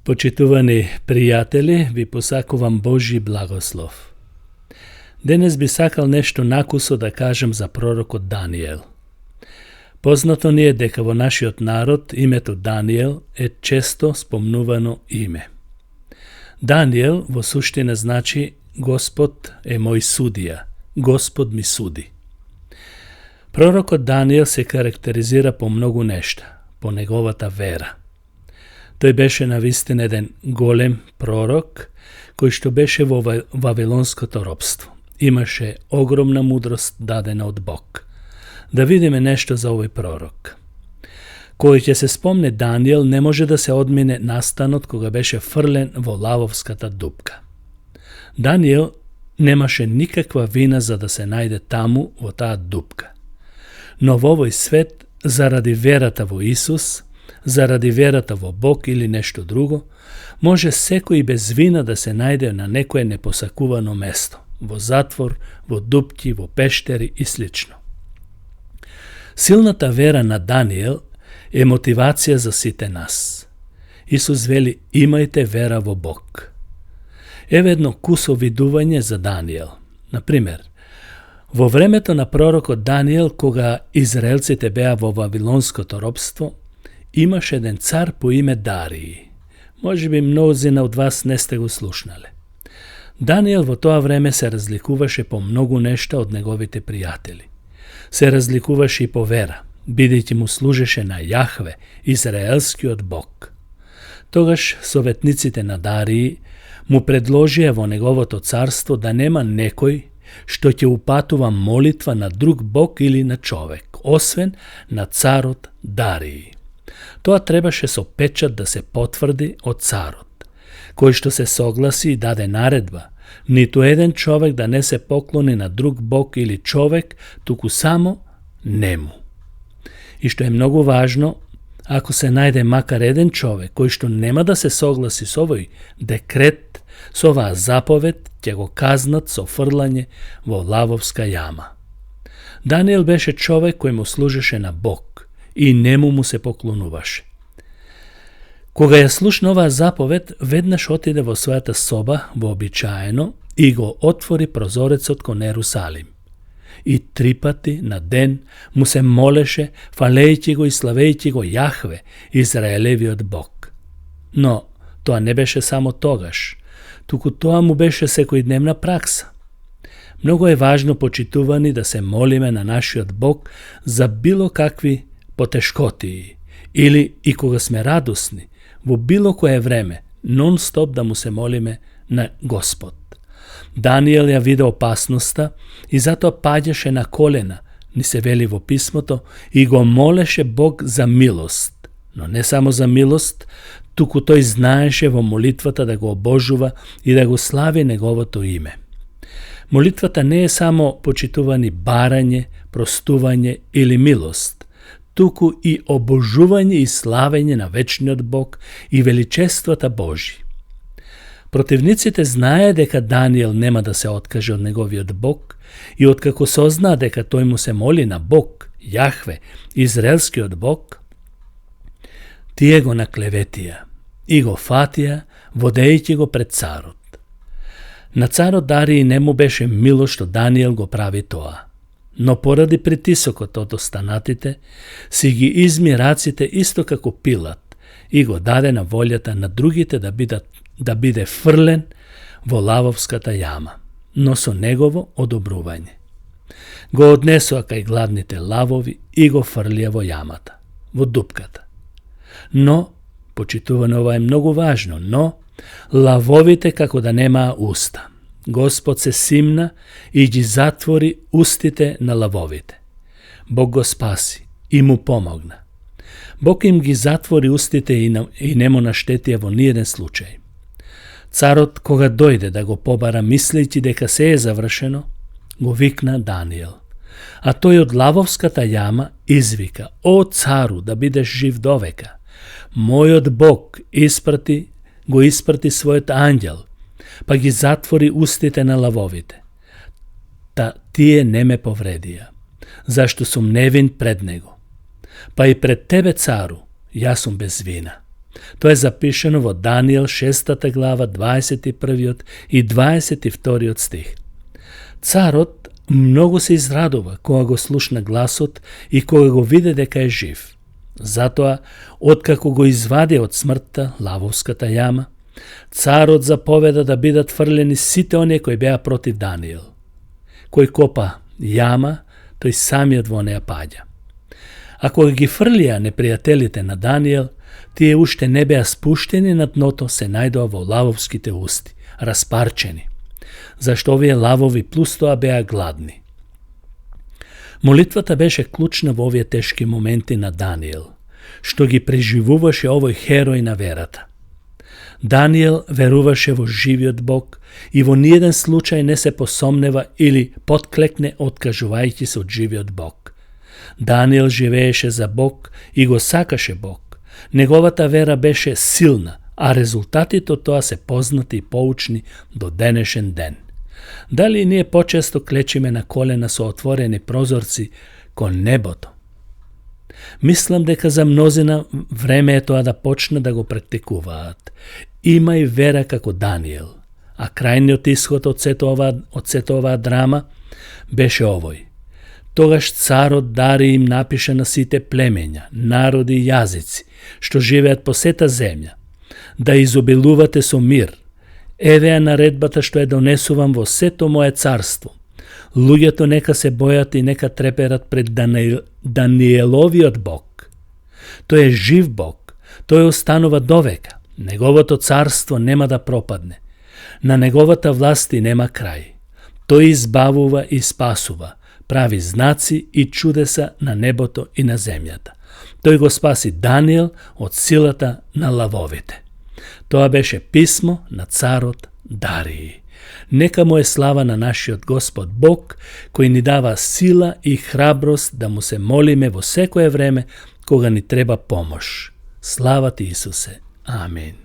Почитувани пријатели, ви посакувам Божи благослов. Денес би сакал нешто накусо да кажем за пророкот Даниел. Познато ни е дека во нашиот народ името Даниел е често спомнувано име. Даниел во суштина значи Господ е мој судија, Господ ми суди. Пророкот Даниел се карактеризира по многу нешта, по неговата вера. Тој беше навистина еден голем пророк, кој што беше во вавилонското робство. Имаше огромна мудрост дадена од Бог. Да видиме нешто за овој пророк. Кој ќе се спомне Даниел, не може да се одмине настанот кога беше фрлен во лавовската дупка. Даниел немаше никаква вина за да се најде таму во таа дупка. Но во овој свет, заради верата во Исус, заради верата во Бог или нешто друго, може секој без вина да се најде на некое непосакувано место, во затвор, во дупки, во пештери и слично. Силната вера на Даниел е мотивација за сите нас. Исус вели: имајте вера во Бог. Еве едно кусо видување за Даниел. Например, во времето на пророкот Даниел, кога израелците беа во вавилонското робство, имаше еден цар по име Дарии. Може би мнозина од вас не сте го слушнале. Даниел во тоа време се разликуваше по многу нешта од неговите пријатели. Се разликуваше и по вера, бидејќи му служеше на Јахве, израелскиот Бог. Тогаш советниците на Дарии му предложија во неговото царство да нема некој што ќе упатува молитва на друг Бог или на човек, освен на царот Дарии. Тоа требаше со печат да се потврди од царот, кој што се согласи и даде наредба, ниту еден човек да не се поклони на друг Бог или човек, туку само нему. И што е многу важно, ако се најде макар еден човек кој што нема да се согласи со овој декрет, со оваа заповед, ќе го казнат со фрлање во лавовска јама. Даниел беше човек кој му служеше на Бог и нему му се поклонуваше. Кога ја слушна оваа заповед, веднаш отиде во својата соба, вообичаено, и го отвори прозорецот кон Ерусалим. И 3 пати на ден му се молеше, фалејќи го и славејќи го Јахве, Израелевиот Бог. Но тоа не беше само тогаш, туку тоа му беше секојдневна пракса. Многу е важно, почитувани, да се молиме на нашиот Бог за било какви потешкотии, или и кога сме радосни, во било кое време, нон-стоп да му се молиме на Господ. Даниел ја виде опасноста и затоа паѓаше на колена, ни се вели во писмото, и го молеше Бог за милост. Но не само за милост, туку тој знаеше во молитвата да го обожува и да го слави неговото име. Молитвата не е само, почитувани, барање, простување или милост, туку и обожување и славење на вечниот Бог и величествата Божи. Противниците знае дека Даниел нема да се откаже од неговиот Бог и откако сознаа дека тој му се моли на Бог, Јахве, израелскиот Бог, тие го наклеветија и го фатија, водејќи го пред царот. На царот Дарии не му беше мило што Даниел го прави тоа, но поради притисокот од останатите, си ги изми раците исто како Пилат и го даде на волјата на другите да биде фрлен во лавовската јама, но со негово одобрување. Го однесоа кај гладните лавови и го фрлија во јамата, во дупката. Но, почитувано, ова е многу важно, но лавовите како да немаа уста. Господ се симна и ги затвори устите на лавовите. Бог го спаси и му помогна. Бог им ги затвори устите и не му наштетија во ниеден случај. Царот, кога дојде да го побара, мислејќи дека се е завршено, го викна Даниел. А тој од лавовската јама извика: „О цару, да бидеш жив довека! Мојот Бог го испрати својот анѓел, па ги затвори устите на лавовите. Тие не ме повредија, зашто сум невин пред него. Па и пред тебе, цару, јас сум без вина. Тоа е запишено во Данијел 6 глава 21 и 22 стих. Царот многу се израдува кога го слушна гласот и кога го виде дека е жив. Затоа, откако го извади од смртта, лавовската јама, царот заповеда да бидат фрлени сите оние кои беа против Данијел. Кој копа јама, тој самиот во неа паѓа. А кога ги фрлија непријателите на Данијел, тие уште не беа спуштени на дното, се најдоа во лавовските усти, распарчени, зашто овие лавови плюс тоа беа гладни. Молитвата беше клучна во овие тешки моменти на Данијел, што ги преживуваше овој херој на верата. Данијел веруваше во живиот Бог и во ниеден случај не се посомнева или подклекне откажувајќи се од живиот Бог. Данијел живееше за Бог и го сакаше Бог. Неговата вера беше силна, а резултатите од тоа се познати и поучни до денешен ден. Дали ние почесто клечиме на колена со отворени прозорци кон небото? Мислам дека за мнозина време е тоа да почнат да го практикуваат. Имај вера како Данијел. А крајниот исход од сето оваа драма беше овој. Тогаш царот Дарий им напише на сите племења, народи и јазици, што живеат по сета земја, да изобилувате со мир. Еве е наредбата што ја донесувам во сето мое царство. Луѓето нека се бојат и нека треперат пред Даниеловиот Бог. Тој е жив Бог, тој останува довека. Неговото царство нема да пропадне. На неговата власти нема крај. Тој избавува и спасува, прави знаци и чудеса на небото и на земјата. Тој го спаси Данијел од силата на лавовите. Тоа беше писмо на царот Дарий. Нека му е слава на нашиот Господ Бог, кој ни дава сила и храброст да му се молиме во секое време кога ни треба помош. Слава ти, Исусе. Амин.